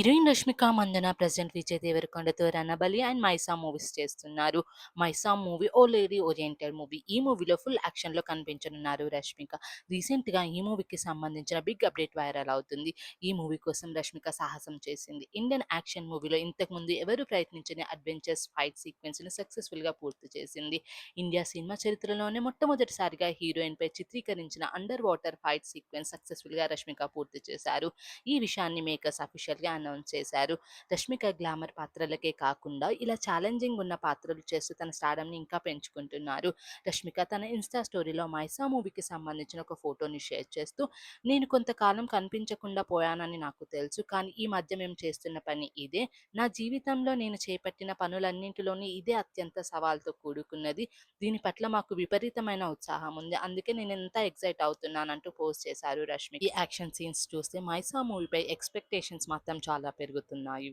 Heroine 'Rashmika Mandanna' present Vijay దేవరకొండతో 'Ranabali' and 'Mysaa' movies చేస్తున్నారు. 'Mysaa' movie ఓ లేడీ ఓరియెంటెడ్ మూవీ. ఈ మూవీలో ఫుల్ యాక్షన్‌లో కనిపించనున్నారు రష్మిక. రీసెంట్‌గా ఈ మూవీకి సంబంధించిన బిగ్ అప్డేట్ వైరల్ అవుతుంది. ఈ మూవీ కోసం రష్మిక సాహసం చేసింది. ఇండియన్ యాక్షన్ మూవీలో ఇంతకుముందు ఎవరు ప్రయత్నించని అడ్వెంచర్స్ ఫైట్ సీక్వెన్స్‌ని సక్సెస్‌ఫుల్‌గా పూర్తి చేసింది. ఇండియా సినిమా చరిత్రలోనే మొట్టమొదటిసారిగా హీరోయిన్‌పై చిత్రీకరించిన అండర్ వాటర్ ఫైట్ సీక్వెన్స్ సక్సెస్‌ఫుల్‌గా రష్మిక పూర్తి చేశారు. ఈ విషయాన్ని మేకర్స్ అఫీషియల్‌గా అనౌన్స్ చేశారు. రష్మిక గ్లామర్ పాత్రలకే కాకుండా ఇలా ఛాలెంజింగ్ ఉన్న పాత్రలు చేస్తూ తన స్టార్డమ్‌ని ఇంకా పెంచుకుంటున్నారు. రష్మిక తన ఇన్‌స్టా స్టోరీలో 'మైసా' మూవీకి సంబంధించిన ఒక ఫోటోని షేర్ చేస్తూ, "నేను కొంతకాలం కనిపించకుండా పోయానని నాకు తెలుసు. కానీ ఈ మధ్య మేము చేస్తున్న పని ఇదే. నా జీవితంలో నేను చేపట్టిన పనులన్నింటిలోని ఇదే అత్యంత సవాల్తో కూడుకున్నది. దీని పట్ల మాకు విపరీతమైన ఉత్సాహం ఉంది. అందుకే నేనింత ఎక్సైట్ అవుతున్నానంటూ పోస్ట్ చేశారు రష్మిక. ఈ యాక్షన్ సీన్స్ చూస్తే 'మైసా' మూవీపై ఎక్స్‌పెక్టేషన్స్ మాత్రం చాలా పెరుగుతున్నాయి.